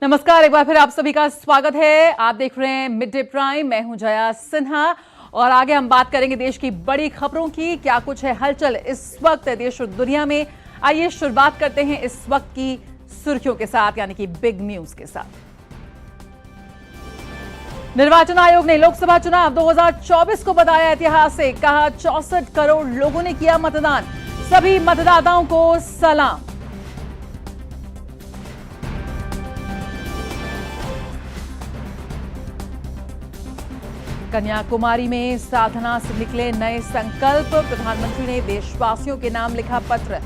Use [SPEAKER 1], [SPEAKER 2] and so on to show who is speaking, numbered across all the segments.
[SPEAKER 1] नमस्कार, एक बार फिर आप सभी का स्वागत है। आप देख रहे हैं मिड डे प्राइम। मैं हूं जया सिन्हा और आगे हम बात करेंगे देश की बड़ी खबरों की। क्या कुछ है हलचल इस वक्त देश और दुनिया में, आइए शुरुआत करते हैं इस वक्त की सुर्खियों के साथ, यानी कि बिग न्यूज के साथ। निर्वाचन आयोग ने लोकसभा चुनाव 2024 को बताया ऐतिहासिक। कहा 64 करोड़ लोगों ने किया मतदान, सभी मतदाताओं को सलाम। कन्याकुमारी में साधना से निकले नए संकल्प। प्रधानमंत्री ने देशवासियों के नाम लिखा पत्र।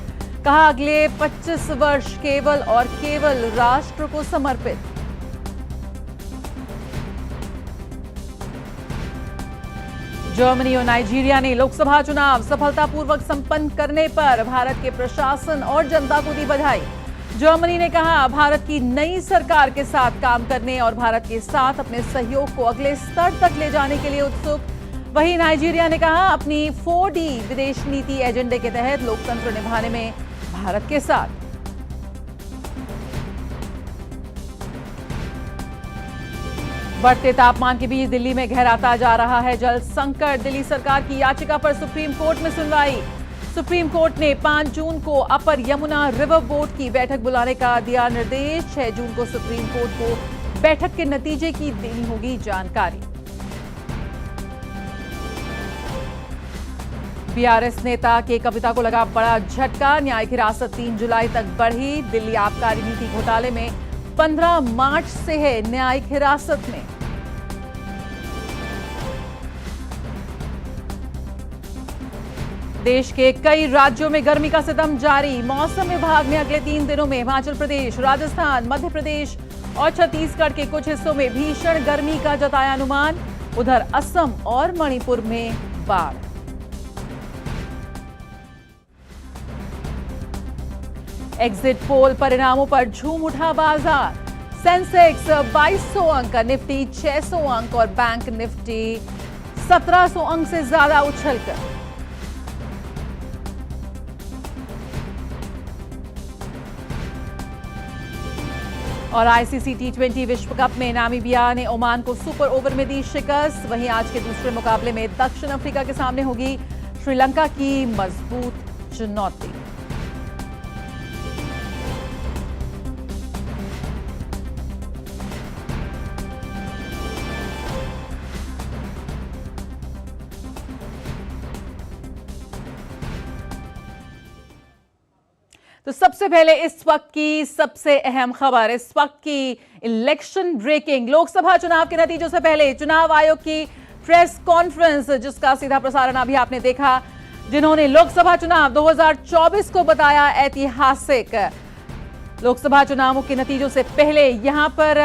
[SPEAKER 1] कहा अगले 25 वर्ष केवल और केवल राष्ट्र को समर्पित। जर्मनी और नाइजीरिया ने लोकसभा चुनाव सफलतापूर्वक संपन्न करने पर भारत के प्रशासन और जनता को दी बधाई। जर्मनी ने कहा भारत की नई सरकार के साथ काम करने और भारत के साथ अपने सहयोग को अगले स्तर तक ले जाने के लिए उत्सुक। वहीं नाइजीरिया ने कहा अपनी 4D विदेश नीति एजेंडे के तहत लोकतंत्र निभाने में भारत के साथ। बढ़ते तापमान के बीच दिल्ली में गहराता जा रहा है जल संकट। दिल्ली सरकार की याचिका पर सुप्रीम कोर्ट में सुनवाई। सुप्रीम कोर्ट ने 5 जून को अपर यमुना रिवर बोर्ड की बैठक बुलाने का दिया निर्देश। 6 जून को सुप्रीम कोर्ट को बैठक के नतीजे की देनी होगी जानकारी। बीआरएस नेता के कविता को लगा बड़ा झटका। न्यायिक हिरासत 3 जुलाई तक बढ़ी। दिल्ली आबकारी नीति घोटाले में 15 मार्च से है न्यायिक हिरासत में। देश के कई राज्यों में गर्मी का सितम जारी। मौसम विभाग ने अगले 3 दिनों में हिमाचल प्रदेश, राजस्थान, मध्य प्रदेश और छत्तीसगढ़ के कुछ हिस्सों में भीषण गर्मी का जताया अनुमान। उधर असम और मणिपुर में बाढ़। एग्जिट पोल परिणामों पर झूम उठा बाजार। सेंसेक्स 2200 अंक, निफ्टी 600 अंक और बैंक निफ्टी 1700 अंक से ज्यादा उछलकर। और आईसीसी T20 विश्व कप में नामीबिया ने ओमान को सुपर ओवर में दी शिकस्त। वहीं आज के दूसरे मुकाबले में दक्षिण अफ्रीका के सामने होगी श्रीलंका की मजबूत चुनौती। तो सबसे पहले इस वक्त की सबसे अहम खबर, इस वक्त की इलेक्शन ब्रेकिंग। लोकसभा चुनाव के नतीजों से पहले चुनाव आयोग की प्रेस कॉन्फ्रेंस, जिसका सीधा प्रसारण अभी आपने देखा, जिन्होंने लोकसभा चुनाव 2024 को बताया ऐतिहासिक। लोकसभा चुनावों के नतीजों से पहले यहां पर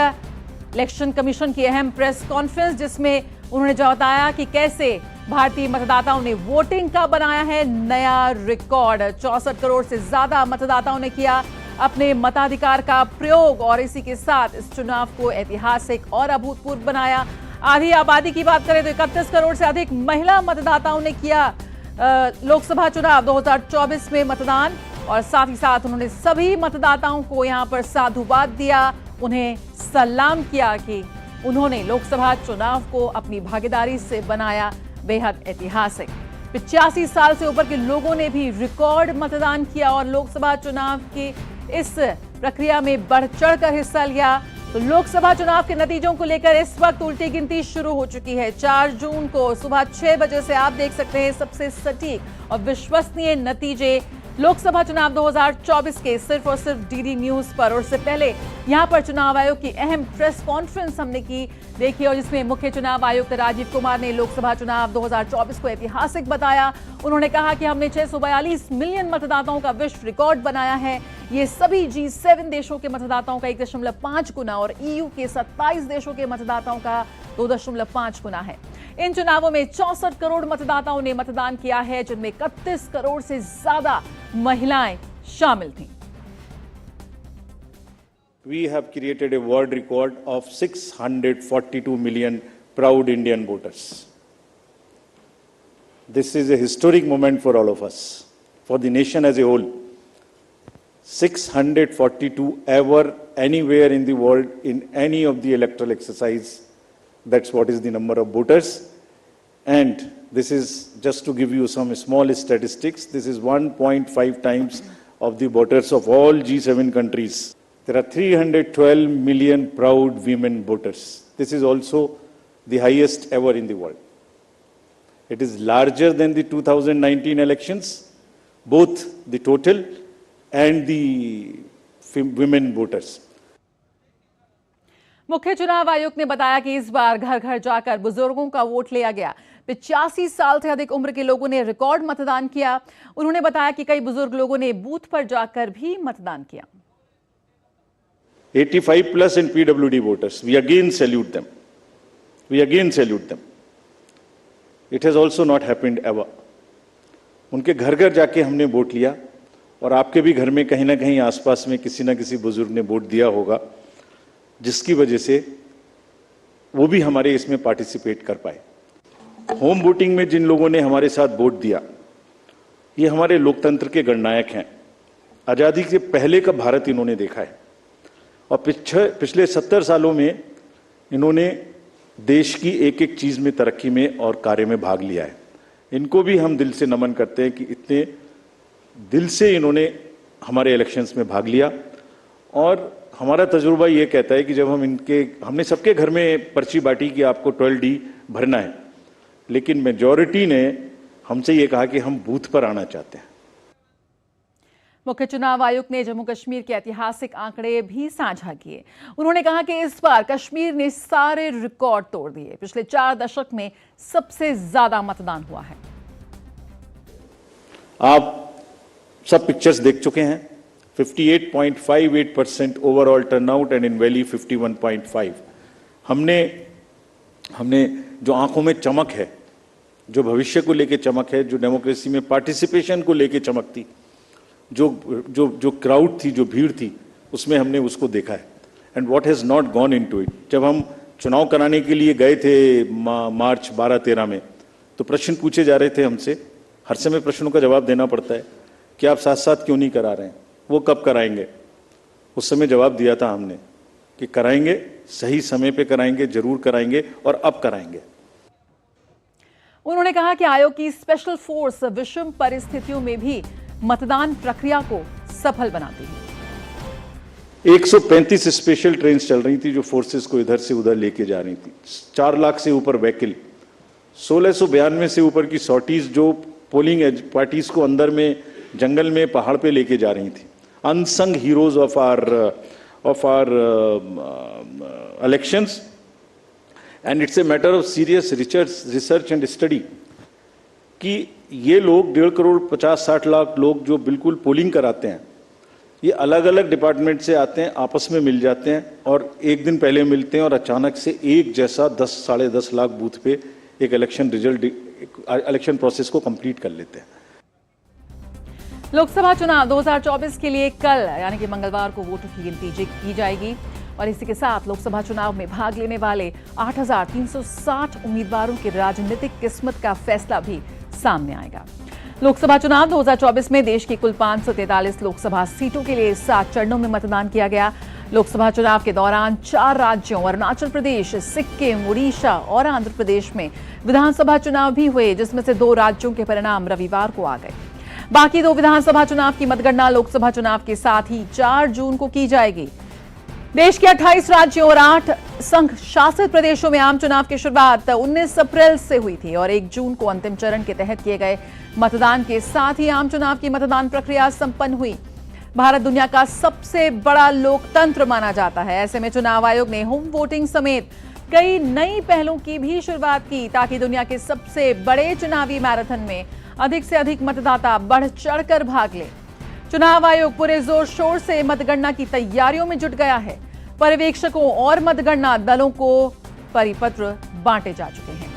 [SPEAKER 1] इलेक्शन कमीशन की अहम प्रेस कॉन्फ्रेंस, जिसमें उन्होंने बताया कि कैसे भारतीय मतदाताओं ने वोटिंग का बनाया है नया रिकॉर्ड। 64 करोड़ से ज्यादा मतदाताओं ने किया अपने मताधिकार का प्रयोग और इसी के साथ इस चुनाव को ऐतिहासिक और अभूतपूर्व बनाया। आधी आबादी की बात करें तो 31 करोड़ से अधिक महिला मतदाताओं ने किया लोकसभा चुनाव 2024 में मतदान। और साथ ही साथ उन्होंने सभी मतदाताओं को यहां पर साधुवाद दिया, उन्हें सलाम किया कि उन्होंने लोकसभा चुनाव को अपनी भागीदारी से बनाया बेहद ऐतिहासिक। 85 साल से ऊपर के लोगों ने भी रिकॉर्ड मतदान किया और लोकसभा चुनाव की इस प्रक्रिया में बढ़ चढ़कर हिस्सा लिया। तो लोकसभा चुनाव के नतीजों को लेकर इस वक्त उल्टी गिनती शुरू हो चुकी है। 4 जून को सुबह 6 बजे से आप देख सकते हैं सबसे सटीक और विश्वसनीय नतीजे लोकसभा चुनाव 2024 के सिर्फ और सिर्फ डीडी न्यूज पर। और उससे पहले यहां पर चुनाव आयोग की अहम प्रेस कॉन्फ्रेंस हमने की देखी और जिसमें मुख्य चुनाव आयुक्त राजीव कुमार ने लोकसभा चुनाव 2024 को ऐतिहासिक बताया। उन्होंने कहा कि हमने 642 मिलियन मतदाताओं का विश्व रिकॉर्ड बनाया है। ये सभी G7 देशों के मतदाताओं का 1.5 गुना और EU के 27 देशों के मतदाताओं का 2.5 गुना है। इन चुनावों में 64 करोड़ मतदाताओं ने मतदान किया है, जिनमें 31 करोड़ से ज्यादा महिलाएं शामिल थीं।
[SPEAKER 2] We have created a world record of 642 million proud Indian voters. This is a historic moment for all of us, for the nation as a whole. 642 ever anywhere in the world in any of the electoral exercise. That's what is the number of voters. And this is just to give you some small statistics. This is 1.5 times of the voters of all G7 countries. There are 312 million proud women voters. This is also the highest ever in the world. It is larger than the 2019 elections, both the total and the women voters.
[SPEAKER 1] मुख्य चुनाव आयुक्त ने बताया कि इस बार घर घर जाकर बुजुर्गों का वोट लिया गया। 85 साल से अधिक उम्र के लोगों ने रिकॉर्ड मतदान किया। उन्होंने बताया कि कई बुजुर्ग लोगों ने बूथ पर जाकर भी मतदान किया।
[SPEAKER 2] 85 plus and PWD voters, we again salute them. We again salute them. It has also not happened ever. उनके घर घर जाके हमने वोट लिया और आपके भी घर में कहीं ना कहीं आसपास में किसी ना किसी बुजुर्ग ने वोट दिया होगा, जिसकी वजह से वो भी हमारे इसमें पार्टिसिपेट कर पाए। होम वोटिंग में जिन लोगों ने हमारे साथ वोट दिया, ये हमारे लोकतंत्र के गणनायक हैं। आजादी के पहले का भारत इन्होंने देखा है और पिछले 70 सालों में इन्होंने देश की एक एक चीज में, तरक्की में और कार्य में भाग लिया है। इनको भी हम दिल से नमन करते हैं कि इतने दिल से इन्होंने हमारे इलेक्शंस में भाग लिया। और हमारा तजुर्बा ये कहता है कि जब हमने सबके घर में पर्ची बांटी कि आपको 12D भरना है, लेकिन मेजॉरिटी ने हमसे ये कहा कि हम बूथ पर आना चाहते हैं।
[SPEAKER 1] मुख्य चुनाव आयुक्त ने जम्मू कश्मीर के ऐतिहासिक आंकड़े भी साझा किए। उन्होंने कहा कि इस बार कश्मीर ने सारे रिकॉर्ड तोड़ दिए। पिछले 4 दशक में सबसे ज्यादा मतदान हुआ है।
[SPEAKER 2] आप सब पिक्चर्स देख चुके हैं। 58.58% overall turnout and in valley 51.5। हमने जो आंखों में चमक है, जो भविष्य को लेके चमक है, जो डेमोक्रेसी में पार्टिसिपेशन को लेके चमक थी, जो क्राउड थी, जो भीड़ थी, उसमें हमने उसको देखा है। And what has not gone into it. जब हम चुनाव कराने के लिए गए थे मार्च 12-13 में, तो प्रश्न पूछे जा रहे थे हमसे। हर समय प्रश्नों का जवाब देना पड़ता है कि आप साथ साथ क्यों नहीं करा रहे हैं, वो कब कराएंगे। उस समय जवाब दिया था हमने कि कराएंगे, सही समय पे कराएंगे, जरूर कराएंगे और अब कराएंगे।
[SPEAKER 1] उन्होंने कहा कि आयोग की स्पेशल फोर्स विषम परिस्थितियों में भी मतदान प्रक्रिया को सफल बनाती है।
[SPEAKER 2] 135 स्पेशल ट्रेन चल रही थी जो फोर्सेस को इधर से उधर लेके जा रही थी। 4 लाख से ऊपर व्हीकल, 1692 से ऊपर की सॉर्टीज जो पोलिंग पार्टीज को अंदर में जंगल में पहाड़ पे लेके जा रही थी। Unsung heroes of our elections and it's a matter of serious research and study कि ये लोग 1.5 करोड़ 50-60 लाख लोग जो बिल्कुल पोलिंग कराते हैं, ये अलग अलग डिपार्टमेंट से आते हैं, आपस में मिल जाते हैं और एक दिन पहले मिलते हैं और अचानक से एक जैसा 10-10.5 लाख बूथ पे एक इलेक्शन प्रोसेस को कंप्लीट कर लेते हैं।
[SPEAKER 1] लोकसभा चुनाव 2024 के लिए कल यानी कि मंगलवार को वोटों की गिनती की जाएगी और इसी के साथ लोकसभा चुनाव में भाग लेने वाले 8,360 उम्मीदवारों की राजनीतिक किस्मत का फैसला भी सामने आएगा। लोकसभा चुनाव 2024 में देश की कुल 543 लोकसभा सीटों के लिए 7 चरणों में मतदान किया गया। लोकसभा चुनाव के दौरान 4 राज्यों अरुणाचल प्रदेश, सिक्किम, उड़ीसा और आंध्र प्रदेश में विधानसभा चुनाव भी हुए, जिसमें से 2 राज्यों के परिणाम रविवार को आ गए। बाकी 2 विधानसभा चुनाव की मतगणना लोकसभा चुनाव के साथ ही 4 जून को की जाएगी। देश के 28 राज्यों और 8 संघ शासित प्रदेशों में आम चुनाव की शुरुआत 19 अप्रैल से हुई थी और 1 जून को अंतिम चरण के तहत किए गए मतदान के साथ ही आम चुनाव की मतदान प्रक्रिया संपन्न हुई। भारत दुनिया का सबसे बड़ा लोकतंत्र माना जाता है। ऐसे में चुनाव आयोग ने होम वोटिंग समेत कई नई पहलों की भी शुरुआत की ताकि दुनिया के सबसे बड़े चुनावी मैराथन में अधिक से अधिक मतदाता बढ़ चढ़कर भाग ले। चुनाव आयोग पूरे जोर शोर से मतगणना की तैयारियों में जुट गया है। पर्यवेक्षकों और मतगणना दलों को परिपत्र बांटे जा चुके हैं।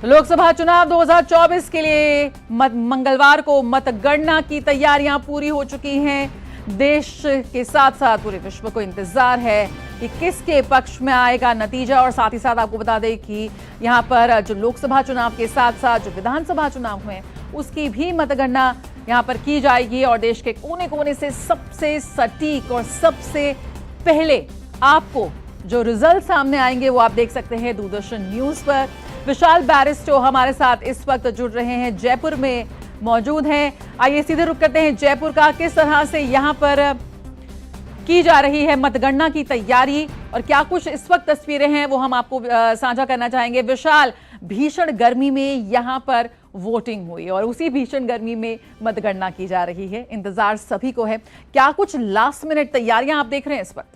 [SPEAKER 1] लोकसभा चुनाव 2024 के लिए मंगलवार को मतगणना की तैयारियां पूरी हो चुकी हैं। देश के साथ साथ पूरे विश्व को इंतजार है कि किसके पक्ष में आएगा नतीजा। और साथ ही साथ आपको बता दें कि यहाँ पर जो लोकसभा चुनाव के साथ साथ जो विधानसभा चुनाव हुए उसकी भी मतगणना यहाँ पर की जाएगी और देश के कोने कोने से सबसे सटीक और सबसे पहले आपको जो रिजल्ट सामने आएंगे वो आप देख सकते हैं दूरदर्शन न्यूज पर। विशाल बैरिस्टो हमारे साथ इस वक्त जुड़ रहे हैं, जयपुर में मौजूद हैं। आइए सीधे रुक करते हैं जयपुर का, किस तरह से यहाँ पर की जा रही है मतगणना की तैयारी और क्या कुछ इस वक्त तस्वीरें हैं वो हम आपको साझा करना चाहेंगे। विशाल, भीषण गर्मी में यहाँ पर वोटिंग हुई और उसी भीषण गर्मी में मतगणना की जा रही है, इंतजार सभी को है। क्या कुछ लास्ट मिनट तैयारियां आप देख रहे हैं इस वक्त?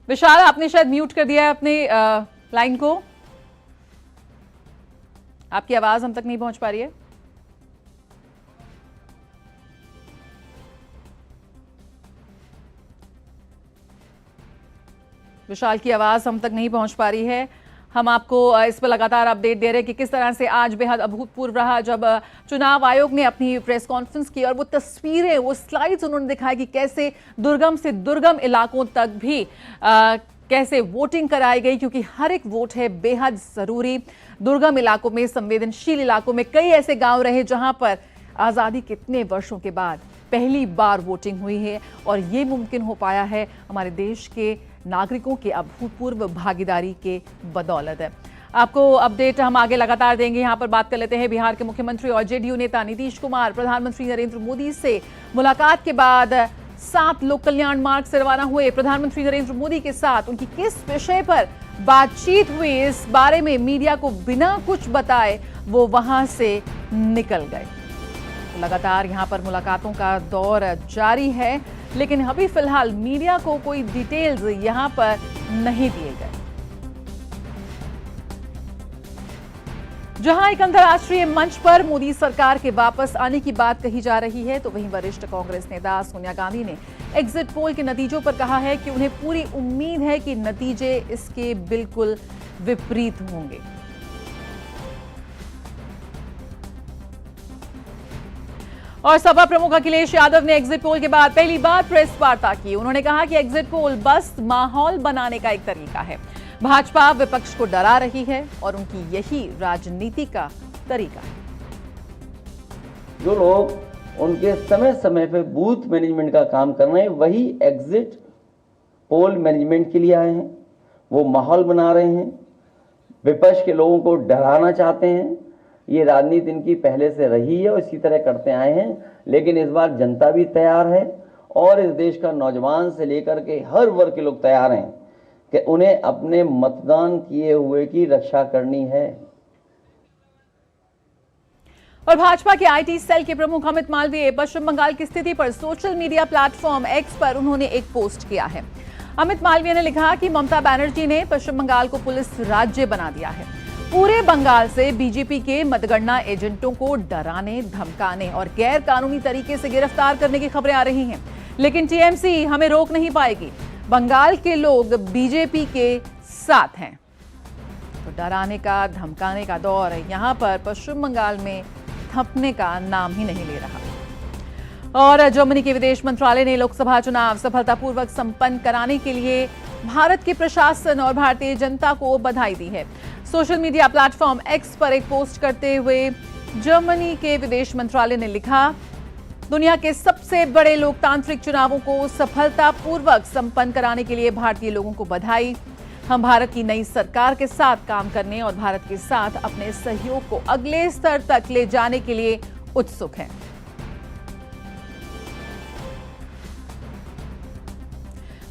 [SPEAKER 1] विशाल, आपने शायद म्यूट कर दिया है अपने लाइन को, आपकी आवाज हम तक नहीं पहुंच पा रही है। विशाल की आवाज हम तक नहीं पहुंच पा रही है। हम आपको इस पर लगातार अपडेट दे रहे हैं कि किस तरह से आज बेहद अभूतपूर्व रहा जब चुनाव आयोग ने अपनी प्रेस कॉन्फ्रेंस की और वो तस्वीरें, वो स्लाइड्स उन्होंने दिखाई कि कैसे दुर्गम से दुर्गम इलाकों तक भी कैसे वोटिंग कराई गई, क्योंकि हर एक वोट है बेहद जरूरी। दुर्गम इलाकों में, संवेदनशील इलाकों में कई ऐसे गांव रहे जहां पर आजादी कितने वर्षों के बाद पहली बार वोटिंग हुई है और ये मुमकिन हो पाया है हमारे देश के नागरिकों के अभूतपूर्व भागीदारी के बदौलत है। आपको अपडेट हम आगे लगातार देंगे। यहाँ पर बात कर लेते हैं बिहार के मुख्यमंत्री और जेडीयू नेता नीतीश कुमार प्रधानमंत्री नरेंद्र मोदी से मुलाकात के बाद 7 लोक कल्याण मार्ग से रवाना हुए। प्रधानमंत्री नरेंद्र मोदी के साथ उनकी किस विषय पर बातचीत हुई, इस बारे में मीडिया को बिना कुछ बताए वो वहां से निकल गए। लगातार यहाँ पर मुलाकातों का दौर जारी है, लेकिन अभी फिलहाल मीडिया को कोई डिटेल्स यहाँ पर नहीं दिए गए। जहां एक अंतर्राष्ट्रीय मंच पर मोदी सरकार के वापस आने की बात कही जा रही है, तो वहीं वरिष्ठ कांग्रेस नेता सोनिया गांधी ने एग्जिट पोल के नतीजों पर कहा है कि उन्हें पूरी उम्मीद है कि नतीजे इसके बिल्कुल विपरीत होंगे। और सपा प्रमुख अखिलेश यादव ने एग्जिट पोल के बाद पहली बार प्रेस वार्ता की। उन्होंने कहा कि एग्जिट पोल बस माहौल बनाने का एक तरीका है। भाजपा विपक्ष को डरा रही है और उनकी यही राजनीति का तरीका है।
[SPEAKER 3] जो लोग उनके समय समय पे बूथ मैनेजमेंट का काम कर रहे हैं, वही एग्जिट पोल मैनेजमेंट के लिए आए हैं। वो माहौल बना रहे हैं, विपक्ष के लोगों को डराना चाहते हैं। ये राजनीति इनकी पहले से रही है और इसी तरह करते आए हैं, लेकिन इस बार जनता भी तैयार है और इस देश का नौजवान से लेकर के हर वर्ग के लोग तैयार हैं कि उन्हें अपने मतदान किए हुए की रक्षा करनी है।
[SPEAKER 1] और भाजपा के आईटी सेल के प्रमुख अमित मालवीय पश्चिम बंगाल की स्थिति पर सोशल मीडिया प्लेटफॉर्म एक्स पर उन्होंने एक पोस्ट किया है। अमित मालवीय ने लिखा कि ममता बनर्जी ने पश्चिम बंगाल को पुलिस राज्य बना दिया है। पूरे बंगाल से बीजेपी के मतगणना एजेंटों को डराने, धमकाने और गैर कानूनी तरीके से गिरफ्तार करने की खबरें आ रही हैं, लेकिन टीएमसी हमें रोक नहीं पाएगी। बंगाल के लोग बीजेपी के साथ हैं। तो डराने का, धमकाने का दौर यहां पर पश्चिम बंगाल में थमने का नाम ही नहीं ले रहा। और जर्मनी के विदेश मंत्रालय ने लोकसभा चुनाव सफलतापूर्वक संपन्न कराने के लिए भारत के प्रशासन और भारतीय जनता को बधाई दी है। सोशल मीडिया प्लेटफॉर्म एक्स पर एक पोस्ट करते हुए जर्मनी के विदेश मंत्रालय ने लिखा, दुनिया के सबसे बड़े लोकतांत्रिक चुनावों को सफलतापूर्वक संपन्न कराने के लिए भारतीय लोगों को बधाई। हम भारत की नई सरकार के साथ काम करने और भारत के साथ अपने सहयोग को अगले स्तर तक ले जाने के लिए उत्सुक हैं।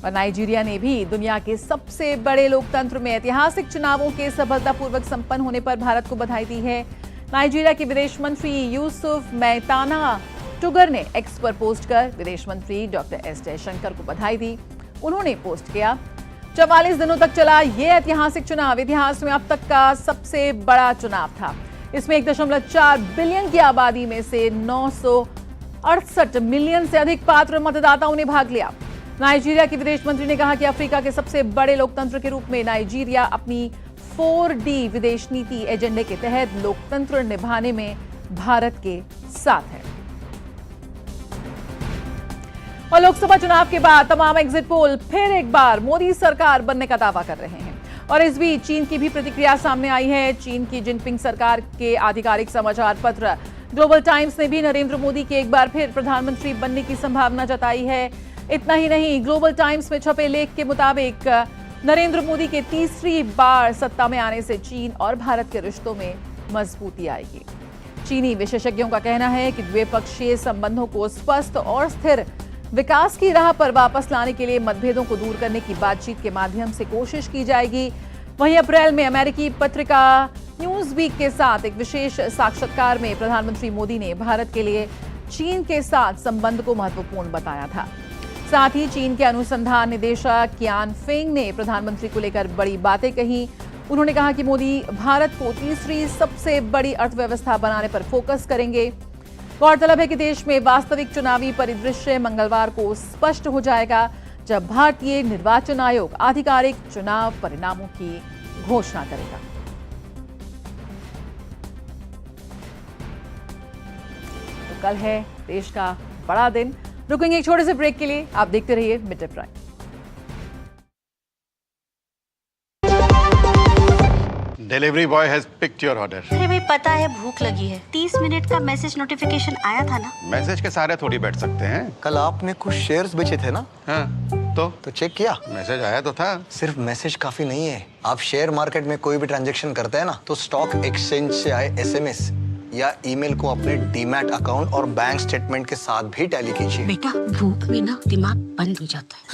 [SPEAKER 1] और नाइजीरिया ने भी दुनिया के सबसे बड़े लोकतंत्र में ऐतिहासिक चुनावों के सफलतापूर्वक संपन्न होने पर भारत को बधाई दी है। नाइजीरिया के विदेश मंत्री यूसुफ मैताना टुगर ने एक्स पर पोस्ट कर विदेश मंत्री डॉक्टर एस जयशंकर को बधाई दी। उन्होंने पोस्ट किया, 44 दिनों तक चला यह ऐतिहासिक चुनाव इतिहास में अब तक का सबसे बड़ा चुनाव था। इसमें 1.4 बिलियन की आबादी में से 968 मिलियन से अधिक पात्र मतदाताओं ने भाग लिया। नाइजीरिया के विदेश मंत्री ने कहा कि अफ्रीका के सबसे बड़े लोकतंत्र के रूप में नाइजीरिया अपनी 4D विदेश नीति एजेंडे के तहत लोकतंत्र निभाने में भारत के साथ है। और लोकसभा चुनाव के बाद तमाम एग्जिट पोल फिर एक बार मोदी सरकार बनने का दावा कर रहे हैं। और इस बीच चीन की भी प्रतिक्रिया सामने आई है। चीन की जिनपिंग सरकार के आधिकारिक समाचार पत्र ग्लोबल टाइम्स ने भी नरेंद्र मोदी के एक बार फिर प्रधानमंत्री बनने की संभावना जताई है। इतना ही नहीं, ग्लोबल टाइम्स में छपे लेख के मुताबिक नरेंद्र मोदी के तीसरी बार सत्ता में आने से चीन और भारत के रिश्तों में मजबूती आएगी। चीनी विशेषज्ञों का कहना है कि द्विपक्षीय संबंधों को स्पष्ट और स्थिर विकास की राह पर वापस लाने के लिए मतभेदों को दूर करने की बातचीत के माध्यम से कोशिश की जाएगी। वहीं अप्रैल में अमेरिकी पत्रिका न्यूज वीक के साथ एक विशेष साक्षात्कार में प्रधानमंत्री मोदी ने भारत के लिए चीन के साथ संबंध को महत्वपूर्ण बताया था। साथ ही चीन के अनुसंधान निदेशक कियान फेंग ने प्रधानमंत्री को लेकर बड़ी बातें कही। उन्होंने कहा कि मोदी भारत को तीसरी सबसे बड़ी अर्थव्यवस्था बनाने पर फोकस करेंगे। गौरतलब है कि देश में वास्तविक चुनावी परिदृश्य मंगलवार को स्पष्ट हो जाएगा, जब भारतीय निर्वाचन आयोग आधिकारिक चुनाव परिणामों की घोषणा करेगा। तो कल है देश का बड़ा दिन। रुकेंगे एक छोटे से ब्रेक के लिए। आप देखते रहिए mid day prime.
[SPEAKER 4] Delivery boy has picked your order.
[SPEAKER 5] अरे भाई पता है भूख लगी है। 30 मिनट का मैसेज नोटिफिकेशन आया था ना।
[SPEAKER 4] मैसेज के सारे थोड़ी बैठ सकते हैं।
[SPEAKER 6] कल आपने कुछ शेयर्स बेचे थे ना?
[SPEAKER 4] हाँ, तो
[SPEAKER 6] चेक किया?
[SPEAKER 4] मैसेज आया तो था।
[SPEAKER 6] सिर्फ मैसेज काफी नहीं है। आप शेयर मार्केट में कोई भी ट्रांजैक्शन करते हैं ना, तो स्टॉक एक्सचेंज से आए एसएमएस या ईमेल को अपने डीमैट अकाउंट और बैंक स्टेटमेंट के साथ भी टैली कीजिए।
[SPEAKER 5] बेटा भूख में ना दिमाग बंद हो जाता है।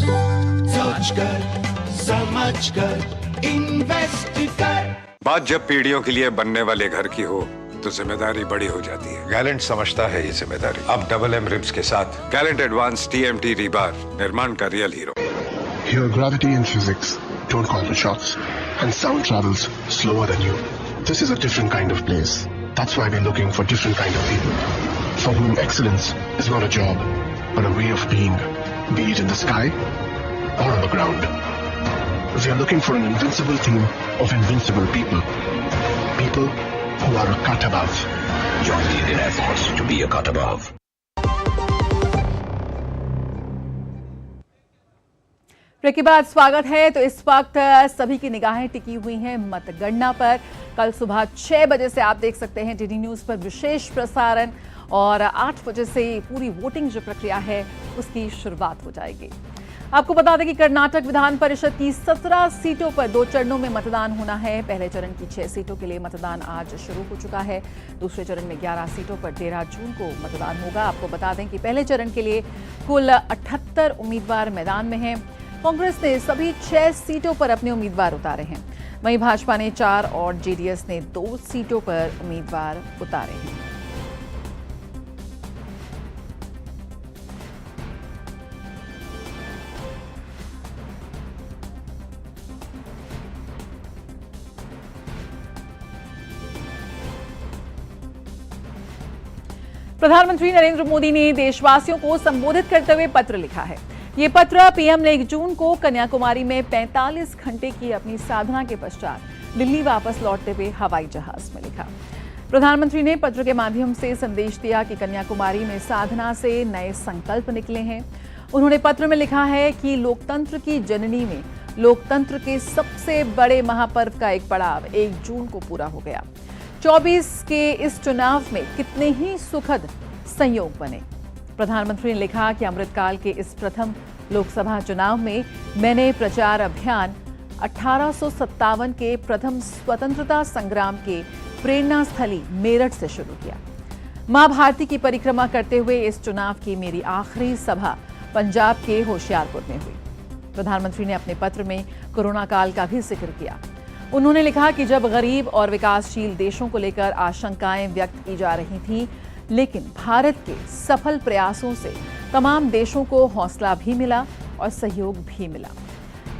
[SPEAKER 7] सोच कर समझ कर इन्वेस्ट कर।
[SPEAKER 8] बात जब पीढ़ियों के लिए बनने वाले घर की हो तो जिम्मेदारी बड़ी हो जाती है। गैलेंट समझता है ये जिम्मेदारी। अब डबल एम रिब्स के साथ गैलेंट एडवांस TMT रीबार निर्माण का real hero.
[SPEAKER 9] Here gravity and physics don't call the shots and sound travels slower than you. This is a different kind of place. That's why we're looking for different kind of people for whom excellence is not a job but a way of being, be it in the sky or on the ground. We are looking for an invincible team of invincible people. People who are a cut above. Join the Indian Air Force to be a cut above.
[SPEAKER 1] Break के बाद स्वागत है। तो इस वक्त सभी की निगाहें टिकी हुई हैं मतगणना पर। कल सुबह 6 बजे से आप देख सकते हैं DD न्यूज पर विशेष प्रसारण, और 8 बजे से पूरी वोटिंग जो प्रक्रिया है उसकी शुरुआत हो जाएगी। आपको बता दें कि कर्नाटक विधान परिषद की 17 सीटों पर 2 चरणों में मतदान होना है। पहले चरण की 6 सीटों के लिए मतदान आज शुरू हो चुका है। दूसरे चरण में 11 सीटों पर 13 जून को मतदान होगा। आपको बता दें कि पहले चरण के लिए कुल 78 उम्मीदवार मैदान में हैं। कांग्रेस ने सभी 6 सीटों पर अपने उम्मीदवार उतारे हैं। वहीं भाजपा ने 4 और जेडीएस ने 2 सीटों पर उम्मीदवार उतारे हैं। प्रधानमंत्री नरेंद्र मोदी ने देशवासियों को संबोधित करते हुए पत्र लिखा है। ये पत्र पीएम ने 1 जून को कन्याकुमारी में 45 घंटे की अपनी साधना के पश्चात दिल्ली वापस लौटते हुए हवाई जहाज में लिखा। प्रधानमंत्री ने पत्र के माध्यम से संदेश दिया कि कन्याकुमारी में साधना से नए संकल्प निकले हैं। उन्होंने पत्र में लिखा है कि लोकतंत्र की जननी में लोकतंत्र के सबसे बड़े महापर्व का एक पड़ाव 1 जून को पूरा हो गया। 24 के इस चुनाव में कितने ही सुखद संयोग बने। प्रधानमंत्री ने लिखा कि अमृतकाल के इस प्रथम लोकसभा चुनाव में मैंने प्रचार अभियान 1857 के प्रथम स्वतंत्रता संग्राम के प्रेरणा स्थली मेरठ से शुरू किया। मां भारती की परिक्रमा करते हुए इस चुनाव की मेरी आखिरी सभा पंजाब के होशियारपुर में हुई। प्रधानमंत्री ने अपने पत्र में कोरोना काल का भी जिक्र किया। उन्होंने लिखा कि जब गरीब और विकासशील देशों को लेकर आशंकाएं व्यक्त की जा रही थीं, लेकिन भारत के सफल प्रयासों से तमाम देशों को हौसला भी मिला और सहयोग भी मिला।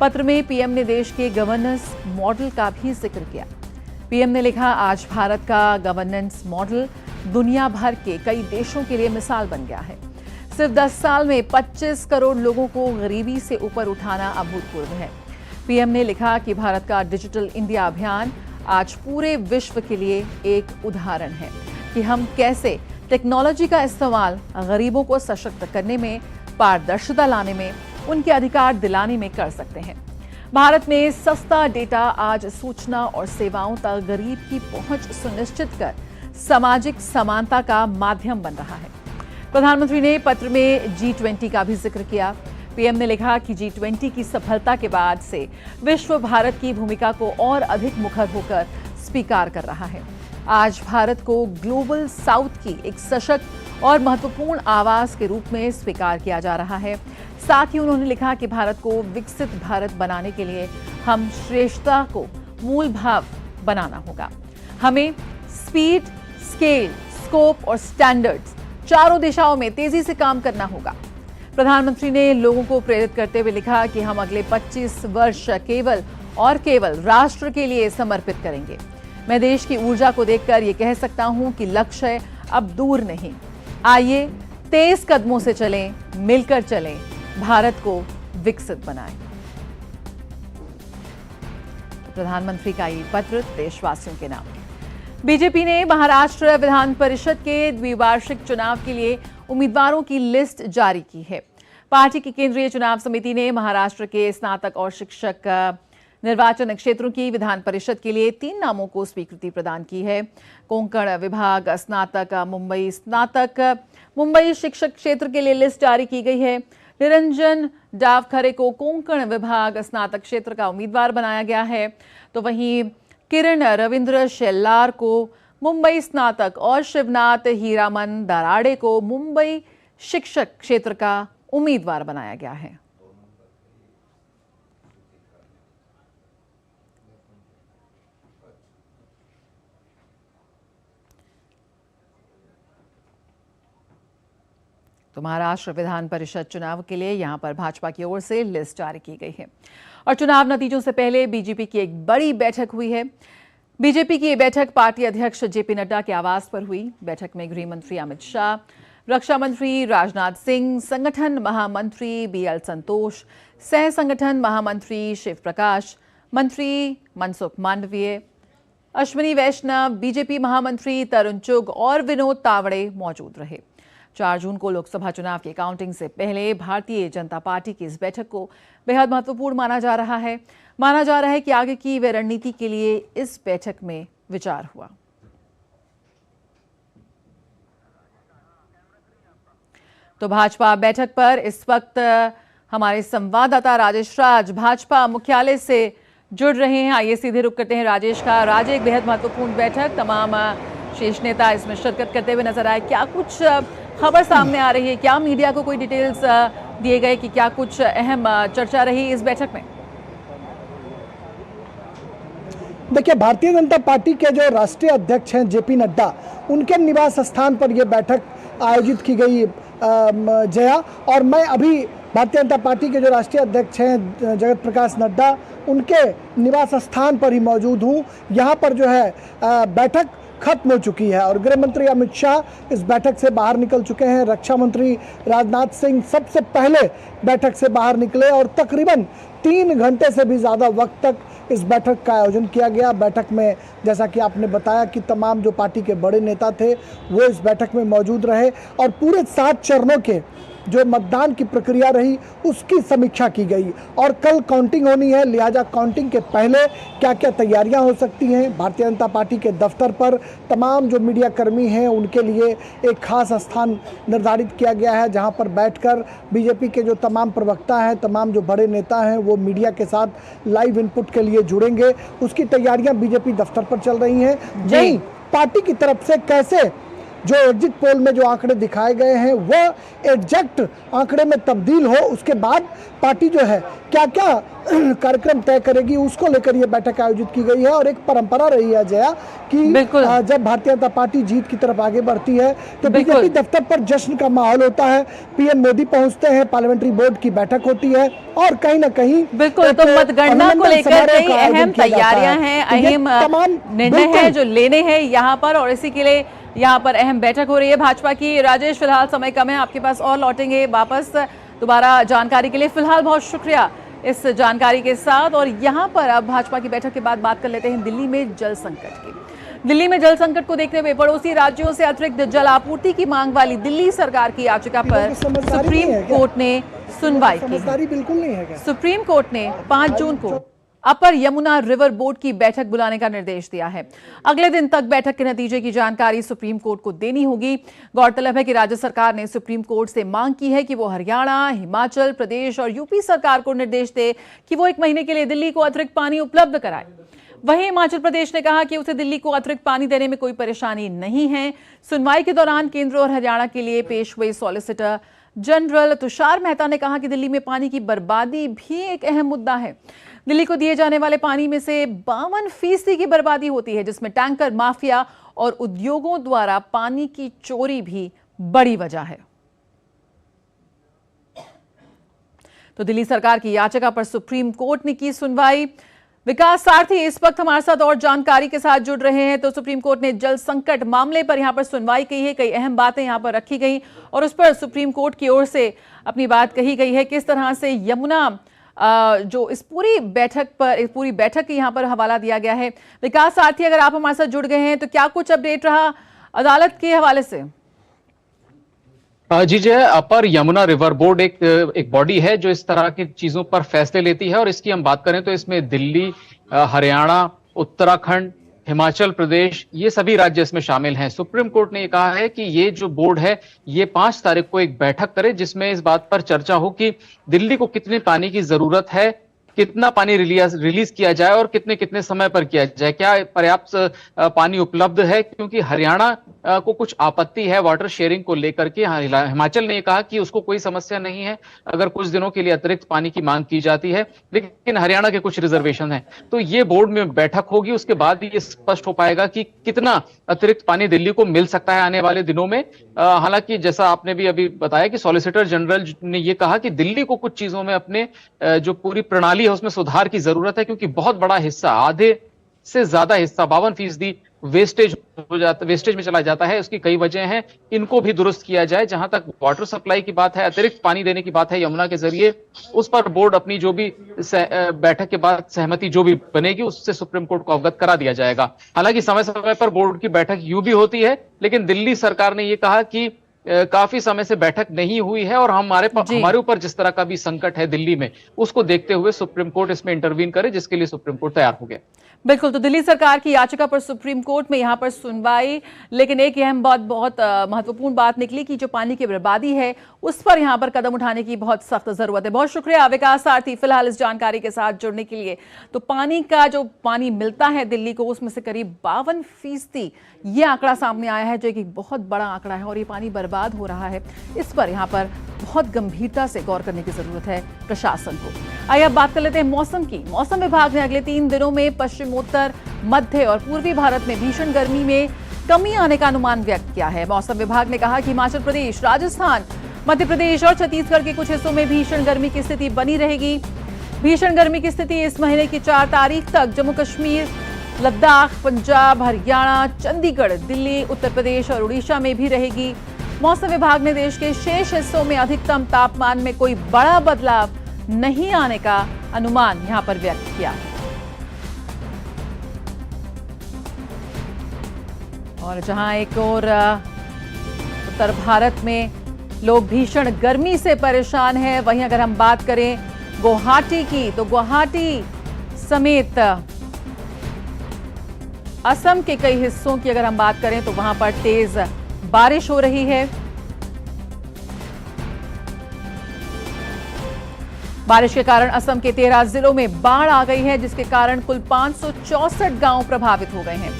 [SPEAKER 1] पत्र में पीएम ने देश के गवर्नेंस मॉडल का भी जिक्र किया। पीएम ने लिखा, आज भारत का गवर्नेंस मॉडल दुनिया भर के कई देशों के लिए मिसाल बन गया है। सिर्फ 10 साल में 25 करोड़ लोगों को गरीबी से ऊपर उठाना अभूतपूर्व है। पीएम ने लिखा कि भारत का डिजिटल इंडिया अभियान आज पूरे विश्व के लिए एक उदाहरण है कि हम कैसे टेक्नोलॉजी का इस्तेमाल गरीबों को सशक्त करने में, पारदर्शिता लाने में, उनके अधिकार दिलाने में कर सकते हैं। भारत में सस्ता डेटा आज सूचना और सेवाओं तक गरीब की पहुंच सुनिश्चित कर सामाजिक समानता का माध्यम बन रहा है। प्रधानमंत्री ने पत्र में G20 का भी जिक्र किया। पीएम ने लिखा कि G20 की सफलता के बाद से विश्व भारत की भूमिका को और अधिक मुखर होकर स्वीकार कर रहा है। आज भारत को ग्लोबल साउथ की एक सशक्त और महत्वपूर्ण आवाज के रूप में स्वीकार किया जा रहा है। साथ ही उन्होंने लिखा कि भारत को विकसित भारत बनाने के लिए हम श्रेष्ठता को मूल भाव बनाना होगा। हमें स्पीड, स्केल, स्कोप और स्टैंडर्ड्स चारों दिशाओं में तेजी से काम करना होगा। प्रधानमंत्री ने लोगों को प्रेरित करते हुए लिखा कि हम अगले 25 वर्ष केवल और केवल राष्ट्र के लिए समर्पित करेंगे। मैं देश की ऊर्जा को देखकर ये कह सकता हूं कि लक्ष्य अब दूर नहीं। आइए तेज कदमों से चलें, मिलकर चलें, भारत को विकसित बनाएं। प्रधानमंत्री का ये पत्र देशवासियों के नाम। बीजेपी ने महाराष्ट्र विधान परिषद के द्विवार्षिक चुनाव के लिए उम्मीदवारों की लिस्ट जारी की है। पार्टी की केंद्रीय चुनाव समिति ने महाराष्ट्र के स्नातक और शिक्षक निर्वाचन क्षेत्रों की विधान परिषद के लिए 3 नामों को स्वीकृति प्रदान की है। कोंकण विभाग स्नातक, मुंबई स्नातक, मुंबई शिक्षक क्षेत्र के लिए लिस्ट जारी की गई है। निरंजन डावखरे को कोंकण विभाग स्नातक क्षेत्र का उम्मीदवार बनाया गया है, तो वहीं किरण रविंद्र शेल्लार को मुंबई स्नातक और शिवनाथ हीरामन दराड़े को मुंबई शिक्षक क्षेत्र का उम्मीदवार बनाया गया है। तो महाराष्ट्र विधान परिषद चुनाव के लिए यहां पर भाजपा की ओर से लिस्ट जारी की गई है। और चुनाव नतीजों से पहले बीजेपी की एक बड़ी बैठक हुई है। बीजेपी की ये बैठक पार्टी अध्यक्ष जेपी नड्डा के आवास पर हुई। बैठक में गृह मंत्री अमित शाह, रक्षा मंत्री राजनाथ सिंह, संगठन महामंत्री बीएल संतोष, सह संगठन महामंत्री शिव प्रकाश, मंत्री मनसुख मांडविय, अश्विनी वैष्णव, बीजेपी महामंत्री तरुण चुग और विनोद तावड़े मौजूद रहे। 4 जून को लोकसभा चुनाव की काउंटिंग से पहले भारतीय जनता पार्टी की इस बैठक को बेहद महत्वपूर्ण माना जा रहा है। माना जा रहा है कि आगे की वे रणनीति के लिए इस बैठक में विचार हुआ। तो भाजपा बैठक पर इस वक्त हमारे संवाददाता राजेश राज भाजपा मुख्यालय से जुड़ रहे हैं। आइए सीधे रुख करते हैं राजेश का। राजेश, एक बेहद महत्वपूर्ण बैठक, तमाम शीर्ष नेता इसमें शिरकत करते हुए नजर आए। क्या कुछ खबर सामने आ रही है? क्या मीडिया को कोई डिटेल्स दिए गए कि क्या कुछ अहम चर्चा रही इस बैठक में?
[SPEAKER 10] देखिए, भारतीय जनता पार्टी के जो राष्ट्रीय अध्यक्ष हैं जेपी नड्डा, उनके निवास स्थान पर यह बैठक आयोजित की गई जया। और मैं अभी भारतीय जनता पार्टी के जो राष्ट्रीय अध्यक्ष हैं जगत प्रकाश नड्डा, उनके निवास स्थान पर ही मौजूद हूँ। यहाँ पर जो है बैठक खत्म हो चुकी है और गृह मंत्री अमित शाह इस बैठक से बाहर निकल चुके हैं। रक्षा मंत्री राजनाथ सिंह सबसे पहले बैठक से बाहर निकले और तकरीबन 3 घंटे से भी ज़्यादा वक्त तक इस बैठक का आयोजन किया गया। बैठक में जैसा कि आपने बताया कि तमाम जो पार्टी के बड़े नेता थे वो इस बैठक में मौजूद रहे और पूरे 7 चरणों के जो मतदान की प्रक्रिया रही उसकी समीक्षा की गई। और कल काउंटिंग होनी है, लिहाजा काउंटिंग के पहले क्या क्या तैयारियां हो सकती हैं। भारतीय जनता पार्टी के दफ्तर पर तमाम जो मीडिया कर्मी हैं उनके लिए एक खास स्थान निर्धारित किया गया है, जहां पर बैठकर बीजेपी के जो तमाम प्रवक्ता हैं, तमाम जो बड़े नेता हैं, वो मीडिया के साथ लाइव इनपुट के लिए जुड़ेंगे। उसकी तैयारियां बीजेपी दफ्तर पर चल रही हैं। वहीं पार्टी की तरफ से कैसे जो एग्जिट पोल में जो आंकड़े दिखाए गए हैं वह एग्जैक्ट आंकड़े में तब्दील हो, उसके बाद पार्टी जो है क्या क्या कार्यक्रम तय करेगी, उसको लेकर यह बैठक आयोजित की गई है। और एक परंपरा रही है जया कि जब भारतीय जनता पार्टी जीत की तरफ आगे बढ़ती है तो बीजेपी दफ्तर पर जश्न का माहौल होता है। पीएम मोदी पहुंचते हैं, पार्लियामेंट्री बोर्ड की बैठक होती है और कहीं ना कहीं
[SPEAKER 1] बिल्कुल तो मतगणना को लेकर कई अहम तैयारियां हैं, अहम निर्णय है जो लेने हैं यहाँ पर। और इसी के लिए यहाँ पर अहम बैठक हो रही है भाजपा की। राजेश, फिलहाल समय कम है, आपके पास और लौटेंगे वापस दोबारा जानकारी के लिए। फिलहाल बहुत शुक्रिया इस जानकारी के साथ। और यहाँ पर अब भाजपा की बैठक के बाद बात कर लेते हैं दिल्ली में जल संकट की। दिल्ली में जल संकट को देखते हुए पड़ोसी राज्यों से अतिरिक्त जल आपूर्ति की मांग वाली दिल्ली सरकार की याचिका पर सुप्रीम कोर्ट ने सुनवाई की।
[SPEAKER 10] बिल्कुल नहीं है क्या?
[SPEAKER 1] सुप्रीम कोर्ट ने 5 जून को अपर यमुना रिवर बोर्ड की बैठक बुलाने का निर्देश दिया है। अगले दिन तक बैठक के नतीजे की जानकारी सुप्रीम कोर्ट को देनी होगी। गौरतलब है कि राज्य सरकार ने सुप्रीम कोर्ट से मांग की है कि वो हरियाणा, हिमाचल प्रदेश और यूपी सरकार को निर्देश दे कि वो 1 महीने के लिए दिल्ली को अतिरिक्त पानी उपलब्ध कराए। वहीं हिमाचल प्रदेश ने कहा कि उसे दिल्ली को अतिरिक्त पानी देने में कोई परेशानी नहीं है। सुनवाई के दौरान केंद्र और हरियाणा के लिए पेश हुए सॉलिसिटर जनरल तुषार मेहता ने कहा कि दिल्ली में पानी की बर्बादी भी एक अहम मुद्दा है। दिल्ली को दिए जाने वाले पानी में से 52% की बर्बादी होती है, जिसमें टैंकर माफिया और उद्योगों द्वारा पानी की चोरी भी बड़ी वजह है। तो दिल्ली सरकार की याचिका पर सुप्रीम कोर्ट ने की सुनवाई। विकास सारथी इस वक्त हमारे साथ और जानकारी के साथ जुड़ रहे हैं। तो सुप्रीम कोर्ट ने जल संकट मामले पर यहां पर सुनवाई की है, कई अहम बातें यहां पर रखी गई और उस पर सुप्रीम कोर्ट की ओर से अपनी बात कही गई है। किस तरह से यमुना जो इस पूरी बैठक की यहां पर हवाला दिया गया है। विकास सारथी, अगर आप हमारे साथ जुड़ गए हैं तो क्या कुछ अपडेट रहा अदालत के हवाले से?
[SPEAKER 11] जी जय, अपर यमुना रिवर बोर्ड एक बॉडी है जो इस तरह की चीजों पर फैसले लेती है और इसकी हम बात करें तो इसमें दिल्ली, हरियाणा, उत्तराखंड, हिमाचल प्रदेश, ये सभी राज्य इसमें शामिल हैं। सुप्रीम कोर्ट ने ये कहा है कि ये जो बोर्ड है ये 5 तारीख को एक बैठक करे जिसमें इस बात पर चर्चा हो कि दिल्ली को कितने पानी की जरूरत है, कितना पानी रिलीज किया जाए और कितने कितने समय पर किया जाए, क्या पर्याप्त पानी उपलब्ध है, क्योंकि हरियाणा को कुछ आपत्ति है वाटर शेयरिंग को लेकर के। हिमाचल ने कहा कि उसको कोई समस्या नहीं है अगर कुछ दिनों के लिए अतिरिक्त पानी की मांग की जाती है, लेकिन हरियाणा के कुछ रिजर्वेशन है। तो ये बोर्ड में बैठक होगी, उसके बाद ये स्पष्ट हो पाएगा कि कितना अतिरिक्त पानी दिल्ली को मिल सकता है आने वाले दिनों में। हालांकि जैसा आपने भी अभी बताया कि सॉलिसिटर जनरल ने यह कहा कि दिल्ली को कुछ चीजों में अपने जो पूरी प्रणाली है उसमें सुधार की जरूरत है, क्योंकि बहुत बड़ा हिस्सा, आधे से ज्यादा हिस्सा 52% वेस्टेज में चला जाता है। उसकी कई वजह हैं, इनको भी दुरुस्त किया जाए। जहां तक वाटर सप्लाई की बात है, अतिरिक्त पानी देने की बात है यमुना के जरिए, उस पर बोर्ड अपनी जो भी बैठक के बाद सहमति जो भी बनेगी उससे सुप्रीम कोर्ट को अवगत करा दिया जाएगा। हालांकि समय समय पर बोर्ड की बैठक यूं भी होती है, लेकिन दिल्ली सरकार ने यह कहा कि काफी समय से बैठक नहीं हुई है और हमारे ऊपर जिस तरह का भी संकट है दिल्ली में, उसको देखते हुए सुप्रीम कोर्ट इसमें इंटरवीन करे, जिसके लिए सुप्रीम कोर्ट तैयार हो गया।
[SPEAKER 1] बिल्कुल, तो दिल्ली सरकार की याचिका पर सुप्रीम कोर्ट में यहां पर सुनवाई, लेकिन एक अहम बहुत महत्वपूर्ण बात निकली कि जो पानी की बर्बादी है उस पर यहां पर कदम उठाने की बहुत सख्त जरूरत है। बहुत शुक्रिया विकास सारथी फिलहाल इस जानकारी के साथ जुड़ने के लिए। तो जो पानी मिलता है दिल्ली को उसमें से करीब 52% ये आंकड़ा सामने आया है, जो एक बहुत बड़ा आंकड़ा है और ये पानी बर्बाद हो रहा है। इस पर यहाँ पर बहुत गंभीरता से गौर करने की जरूरत है प्रशासन को। आइए अब बात कर लेते हैं मौसम की। मौसम विभाग ने अगले 3 दिनों में पश्चिमोत्तर, मध्य और पूर्वी भारत में भीषण गर्मी में कमी आने का अनुमान व्यक्त किया है। मौसम विभाग ने कहा कि हिमाचल प्रदेश, राजस्थान, मध्य प्रदेश और छत्तीसगढ़ के कुछ हिस्सों में भीषण गर्मी की स्थिति बनी रहेगी। भीषण गर्मी की स्थिति इस महीने की 4 तारीख तक जम्मू कश्मीर, लद्दाख, पंजाब, हरियाणा, चंडीगढ़, दिल्ली, उत्तर प्रदेश और उड़ीसा में भी रहेगी। मौसम विभाग ने देश के शेष हिस्सों में अधिकतम तापमान में कोई बड़ा बदलाव नहीं आने का अनुमान यहां पर व्यक्त किया। और जहां एक और उत्तर भारत में लोग भीषण गर्मी से परेशान हैं, वहीं अगर हम बात करें गुवाहाटी की, तो गुवाहाटी समेत असम के कई हिस्सों की अगर हम बात करें तो वहां पर तेज बारिश हो रही है। बारिश के कारण असम के 13 जिलों में बाढ़ आ गई है, जिसके कारण कुल 564 गांव प्रभावित हो गए हैं।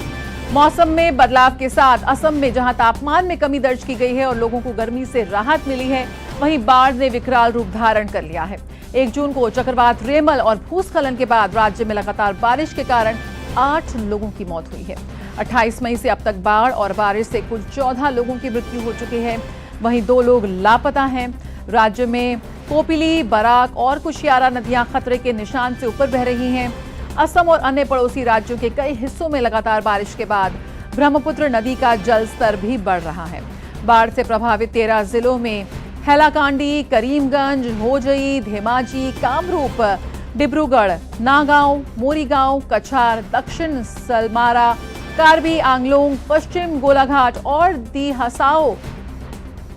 [SPEAKER 1] मौसम में बदलाव के साथ असम में जहां तापमान में कमी दर्ज की गई है और लोगों को गर्मी से राहत मिली है, वहीं बाढ़ ने विकराल रूप धारण कर लिया है। 1 जून को चक्रवात रेमल और भूस्खलन के बाद राज्य में लगातार बारिश के कारण 8 लोगों की मौत हुई है। 28 मई से अब तक बाढ़ और बारिश से कुल 14 लोगों की मृत्यु हो चुकी है, वहीं 2 लोग लापता हैं। राज्य में कोपिली, बराक और कुशियारा नदियां खतरे के निशान से ऊपर बह रही हैं। असम और अन्य पड़ोसी राज्यों के कई हिस्सों में लगातार बारिश के बाद ब्रह्मपुत्र नदी का जल स्तर भी बढ़ रहा है। बाढ़ से प्रभावित 13 जिलों में हैलाकांडी, करीमगंज, होजई, धेमाजी, कामरूप, डिब्रूगढ़, नागांव, मोरीगांव, कछार, दक्षिण सलमारा, कार्बी आंगलोंग, पश्चिम गोलाघाट और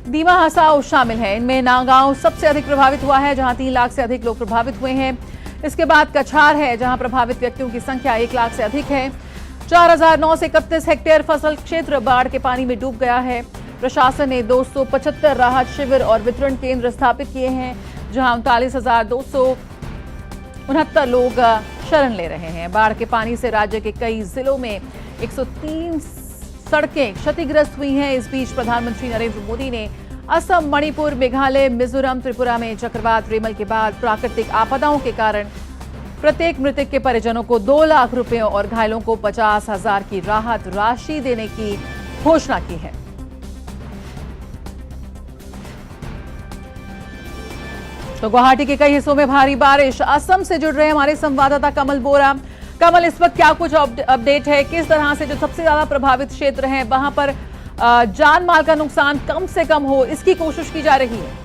[SPEAKER 1] दीमा हसाओ शामिल हैं। इनमें नागांव सबसे अधिक प्रभावित हुआ है, जहां 3 लाख से अधिक लोग प्रभावित हुए हैं। इसके बाद कछार है, जहां प्रभावित व्यक्तियों की संख्या 1 लाख से अधिक है। 4,931 हेक्टेयर फसल क्षेत्र बाढ़ के पानी में डूब गया है। प्रशासन ने 275 राहत शिविर और वितरण केंद्र स्थापित किए हैं, जहां 39,269 लोग शरण ले रहे हैं। बाढ़ के पानी से राज्य के कई जिलों में 103 सड़कें क्षतिग्रस्त हुई हैं। इस बीच प्रधानमंत्री नरेंद्र मोदी ने असम, मणिपुर, मेघालय, मिजोरम, त्रिपुरा में चक्रवात रेमल के बाद प्राकृतिक आपदाओं के कारण प्रत्येक मृतक के परिजनों को 2 लाख रुपयों और घायलों को 50,000 की राहत राशि देने की घोषणा की है। तो गुवाहाटी के कई हिस्सों में भारी बारिश। असम से जुड़ रहे हमारे संवाददाता कमल बोरा। कमल, इस वक्त क्या कुछ अपडेट है? किस तरह से जो सबसे ज्यादा प्रभावित क्षेत्र हैं वहां पर जान माल का नुकसान कम से कम हो, इसकी कोशिश की जा रही है?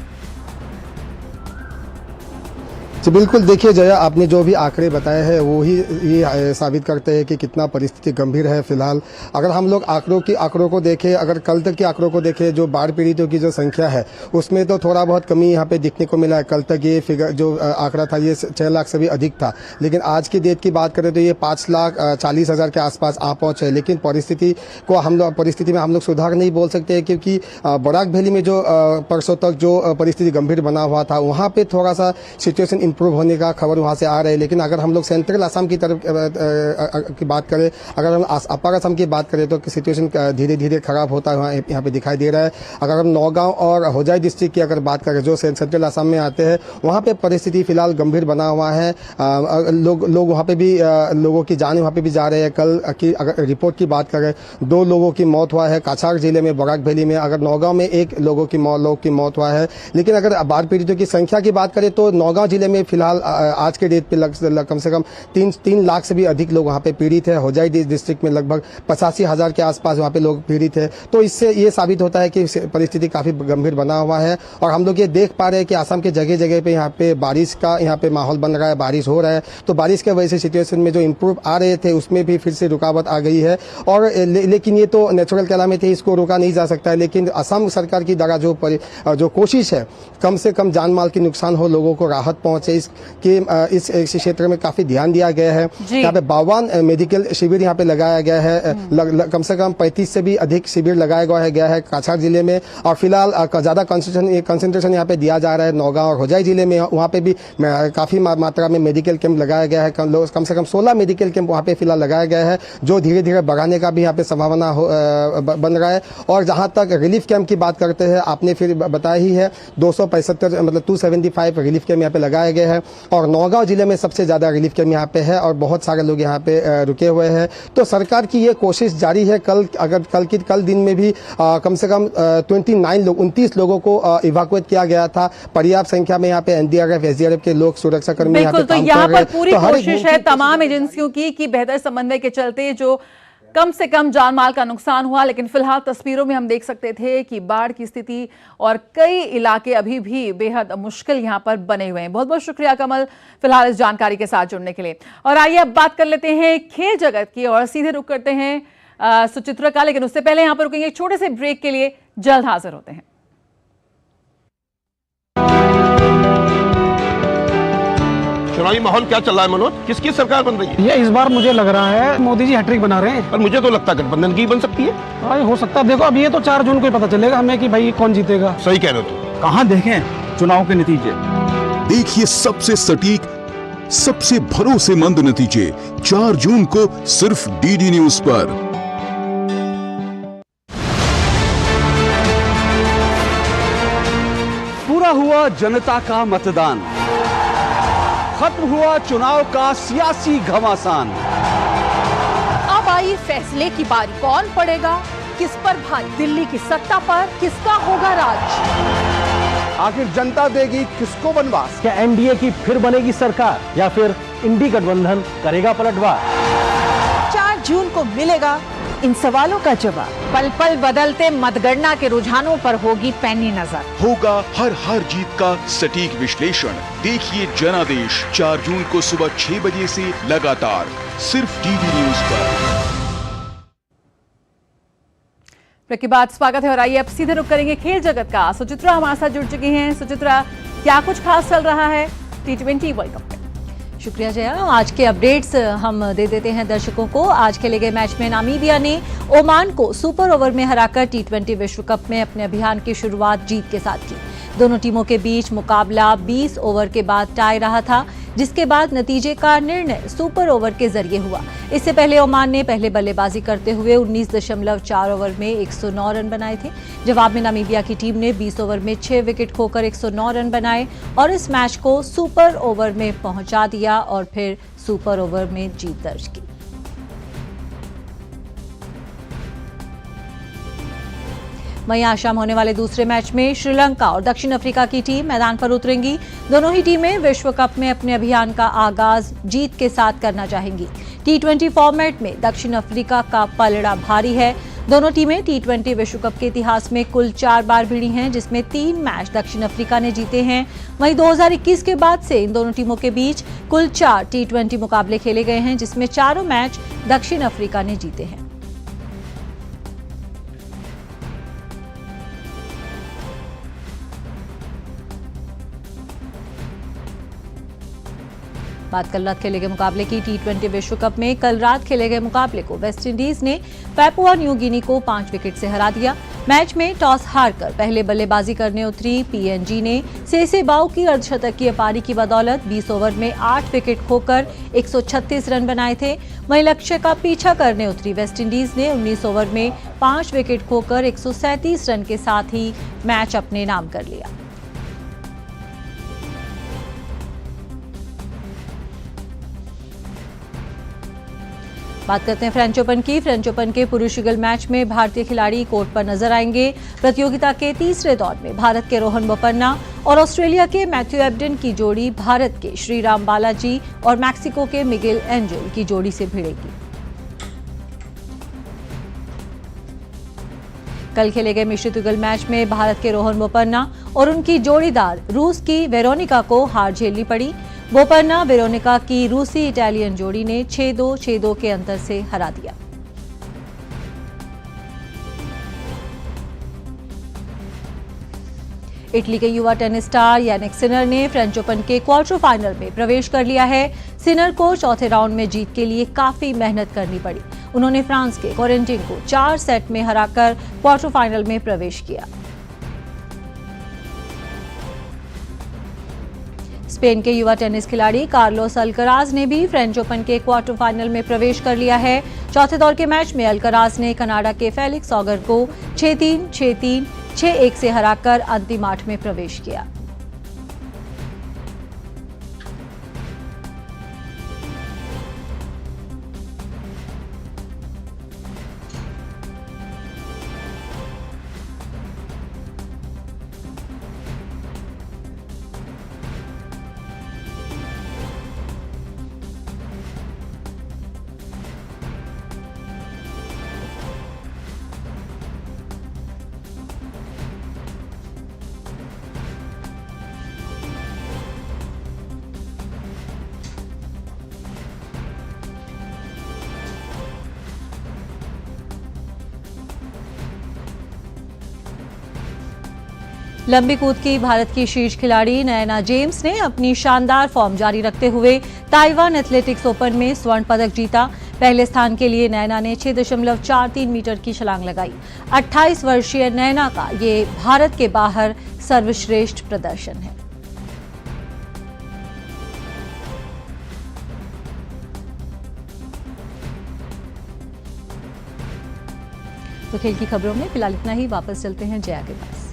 [SPEAKER 12] जी बिल्कुल, देखिए जया, आपने जो भी आंकड़े बताए हैं वो ही ये साबित करते हैं कि कितना परिस्थिति गंभीर है फिलहाल। अगर हम लोग आंकड़ों को देखें, अगर कल तक के आंकड़ों को देखें, जो बाढ़ पीड़ितों की जो संख्या है उसमें तो थोड़ा बहुत कमी यहाँ पे दिखने को मिला है। कल तक ये फिगर जो आंकड़ा था ये 6 लाख से भी अधिक था, लेकिन आज की डेट की बात करें तो ये 5,40,000 के आसपास आ पहुंचे। लेकिन परिस्थिति में हम लोग सुधार नहीं बोल सकते, क्योंकि बराक वैली में जो परसों तक जो परिस्थिति गंभीर बना हुआ था वहाँ पे थोड़ा सा सिचुएशन इंप्रूव होने का खबर वहां से आ रहा है। लेकिन अगर हम लोग सेंट्रल असम की तरफ की बात करें, अगर हम अपर असम की बात करें तो सिचुएशन धीरे धीरे खराब होता है यहाँ पे दिखाई दे रहा है। अगर हम नौगांव और होजाई डिस्ट्रिक्ट की अगर बात करें जो सेंट्रल असम में आते हैं, वहाँ पे परिस्थिति फिलहाल गंभीर बना हुआ है। लोग वहाँ पे भी लोगों की जान वहाँ पे भी जा रहे हैं। कल की अगर रिपोर्ट की बात करें 2 लोगों की मौत हुआ है काछार जिले में, बराक वैली में। अगर नौगांव में 1 लोगों की मौत हुआ है। लेकिन अगर बाढ़ पीड़ितों की संख्या की बात करें तो नौगांव जिले में फिलहाल आज के डेट पे कम से कम 3 लाख से भी अधिक लोग वहाँ पे पीड़ित है। होजाई डिस्ट्रिक्ट में लगभग 85,000 के आसपास वहाँ पे लोग पीड़ित है। तो इससे ये साबित होता है कि परिस्थिति काफी गंभीर बना हुआ है। और हम लोग ये देख पा रहे हैं कि असम के जगह जगह पे यहाँ पे बारिश का यहाँ पे माहौल बन रहा है, बारिश हो रहा है। तो बारिश की वजह से सिचुएशन में जो इम्प्रूव आ रहे थे उसमें भी फिर से रुकावट आ गई है। और लेकिन ये तो नेचुरल कैलामिटी, इसको रोका नहीं जा सकता है। लेकिन असम सरकार की द्वारा जो कोशिश है कम से कम जान माल की नुकसान हो, लोगों को राहत पहुंचे, इस क्षेत्र में काफी ध्यान दिया गया है। यहाँ पे 52 मेडिकल शिविर यहाँ पे लगाया गया है। कम से कम 35 से भी अधिक शिविर लगाया गया है काछार जिले में। और फिलहाल ज्यादा कंसंट्रेशन यहाँ पे दिया जा रहा है नौगांव और होजाई जिले में। वहाँ पे भी काफी मात्रा में मेडिकल कैंप लगाया गया है। कम से कम 16 मेडिकल कैंप वहाँ पे फिलहाल लगाया गया है, जो धीरे धीरे बढ़ाने का भी यहाँ पे संभावना बन रहा है। और जहां तक रिलीफ कैंप की बात करते हैं, आपने फिर बताया ही है 275 मतलब 275 रिलीफ कैंप यहाँ पे लगाए गए हैं। और नौगांव जिले में सबसे ज्यादा रिलीफ कैंप यहाँ पे है और बहुत सारे लोग यहाँ पे रुके हुए हैं। तो सरकार की ये कोशिश जारी है। कल दिन में भी कम से कम 29 लोगों को इवैक्यूएट किया गया था। पर्याप्त संख्या में यहाँ पे एनडीआरएफ, एसडीआरएफ के लोग, सुरक्षा कर्मी यहाँ पे काम कर रहे हैं।
[SPEAKER 1] यहाँ पर पूरी कोशिश है तमाम एजेंसियों की कि बेहतर समन्वय के चलते जो कम से कम जान माल का नुकसान हुआ। लेकिन फिलहाल तस्वीरों में हम देख सकते थे कि बाढ़ की स्थिति और कई इलाके अभी भी बेहद मुश्किल यहां पर बने हुए हैं। बहुत बहुत शुक्रिया कमल, फिलहाल इस जानकारी के साथ जुड़ने के लिए। और आइए अब बात कर लेते हैं खेल जगत की और सीधे रुक करते हैं सुचित्रा का। लेकिन उससे पहले यहां पर रुकेंगे एक छोटे से ब्रेक के लिए, जल्द हाजिर होते हैं।
[SPEAKER 13] चुनावी माहौल क्या चल रहा है मनोज? किसकी सरकार बन रही है?
[SPEAKER 14] ये इस बार मुझे लग रहा है मोदी जी हैट्रिक बना रहे हैं।
[SPEAKER 13] पर मुझे तो लगता है गठबंधन की बन सकती है।
[SPEAKER 14] हाँ, हो सकता है। देखो अब ये तो 4 जून को ही पता चलेगा हमें कि भाई कौन जीतेगा।
[SPEAKER 13] सही कह रहे हो तुम।
[SPEAKER 15] कहाँ देखें चुनाव के नतीजे? देखिए सबसे सटीक, सबसे भरोसेमंद नतीजे 4 जून को सिर्फ डीडी न्यूज पर।
[SPEAKER 16] पूरा हुआ जनता का मतदान, खत्म हुआ चुनाव का सियासी घमासान।
[SPEAKER 17] अब आई फैसले की बारी, कौन पड़ेगा किस पर भारी? दिल्ली की सत्ता पर किसका होगा राज?
[SPEAKER 16] आखिर जनता देगी किसको वनवास?
[SPEAKER 14] क्या एनडीए की फिर बनेगी सरकार या फिर इंडी गठबंधन करेगा पलटवार?
[SPEAKER 17] 4 जून को मिलेगा इन सवालों का जवाब पल पल बदलते मतगणना के रुझानों पर होगी पैनी नजर।
[SPEAKER 15] होगा हर जीत का सटीक विश्लेषण। देखिए जनादेश 4 जून को सुबह 6 बजे से लगातार सिर्फ डीडी न्यूज पर।
[SPEAKER 1] ब्रेक के बाद स्वागत है और आइए अब सीधे रुक करेंगे खेल जगत का। सुचित्रा हमारे साथ जुड़ चुकी हैं। सुचित्रा, क्या कुछ खास चल रहा है T20 वर्ल्ड कप में?
[SPEAKER 18] शुक्रिया जया। आज के अपडेट्स हम दे देते हैं दर्शकों को। आज खेले गए मैच में नामीबिया ने ओमान को सुपर ओवर में हराकर T20 विश्व कप में अपने अभियान की शुरुआत जीत के साथ की। दोनों टीमों के बीच मुकाबला 20 ओवर के बाद टाई रहा था, जिसके बाद नतीजे का निर्णय सुपर ओवर के जरिए हुआ। इससे पहले ओमान ने पहले बल्लेबाजी करते हुए 19.4 ओवर में 109 रन बनाए थे। जवाब में नामीबिया की टीम ने 20 ओवर में 6 विकेट खोकर 109 रन बनाए और इस मैच को सुपर ओवर में पहुंचा दिया और फिर सुपर ओवर में जीत दर्ज की। वहीं आज शाम होने वाले दूसरे मैच में श्रीलंका और दक्षिण अफ्रीका की टीम मैदान पर उतरेंगी। दोनों ही टीमें विश्व कप में अपने अभियान का आगाज जीत के साथ करना चाहेंगी। T20 फॉर्मेट में दक्षिण अफ्रीका का पलड़ा भारी है। दोनों टीमें T20 विश्व कप के इतिहास में कुल 4 बार भिड़ी हैं, जिसमें 3 मैच दक्षिण अफ्रीका ने जीते हैं। वहीं 2021 के बाद से इन दोनों टीमों के बीच कुल 4 T20 मुकाबले खेले गए हैं, जिसमें चारों मैच दक्षिण अफ्रीका ने जीते हैं। बात कल रात खेले गए मुकाबले की। T20 विश्व कप में कल रात खेले गए मुकाबले को वेस्टइंडीज ने पैपुआ न्यू गिनी को 5 विकेट से हरा दिया। मैच में टॉस हारकर पहले बल्लेबाजी करने उतरी PNG ने सेसेबाऊ की अर्धशतकीय पारी की बदौलत 20 ओवर में 8 विकेट खोकर 136 रन बनाए थे। वहीं लक्ष्य का पीछा करने उतरी वेस्टइंडीज ने 19 ओवर में 5 विकेट खोकर 137 रन के साथ ही मैच अपने नाम कर लिया। बात करते हैं फ्रेंच ओपन की। फ्रेंच ओपन के पुरुष युगल मैच में भारतीय खिलाड़ी कोर्ट पर नजर आएंगे। प्रतियोगिता के तीसरे दौर में भारत के रोहन बोपन्ना और ऑस्ट्रेलिया के मैथ्यू एबडन की जोड़ी भारत के श्रीराम बालाजी और मैक्सिको के मिगेल एंजल की जोड़ी से भिड़ेगी। कल खेले गए मिश्रित युगल मैच में भारत के रोहन बोपन्ना और उनकी जोड़ीदार रूस की वेरोनिका को हार झेलनी पड़ी। बोपन्ना वेरोनिका की रूसी इटालियन जोड़ी ने 6-2, 6-2 के अंतर से हरा दिया। इटली के युवा टेनिस स्टार यानिक सिनर ने फ्रेंच ओपन के क्वार्टर फाइनल में प्रवेश कर लिया है। सिनर को चौथे राउंड में जीत के लिए काफी मेहनत करनी पड़ी। उन्होंने फ्रांस के कोरेंटिन को 4 सेट में हराकर क्वार्टर फाइनल में प्रवेश किया। स्पेन के युवा टेनिस खिलाड़ी कार्लोस अल्कराज ने भी फ्रेंच ओपन के क्वार्टर फाइनल में प्रवेश कर लिया है। चौथे दौर के मैच में अल्कराज ने कनाडा के फेलिक्स ऑगर को 6-3, 6-3, 6-1 से हराकर अंतिम 8 में प्रवेश किया। लंबी कूद की भारत की शीर्ष खिलाड़ी नयना जेम्स ने अपनी शानदार फॉर्म जारी रखते हुए ताइवान एथलेटिक्स ओपन में स्वर्ण पदक जीता। पहले स्थान के लिए नयना ने 6.43 मीटर की छलांग लगाई। 28 वर्षीय नयना का ये भारत के बाहर सर्वश्रेष्ठ प्रदर्शन है। तो खेल की खबरों में फिलहाल इतना ही। वापस चलते हैं जया के पास।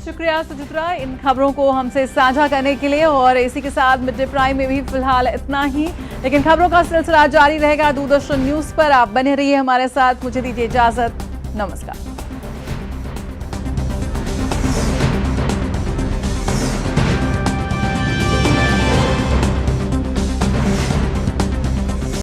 [SPEAKER 1] शुक्रिया सुचित्रा इन खबरों को हमसे साझा करने के लिए। और इसी के साथ मिड डे प्राइम में भी फिलहाल इतना ही, लेकिन खबरों का सिलसिला जारी रहेगा दूरदर्शन न्यूज पर। आप बने रहिए हमारे साथ। मुझे दीजिए इजाजत। नमस्कार।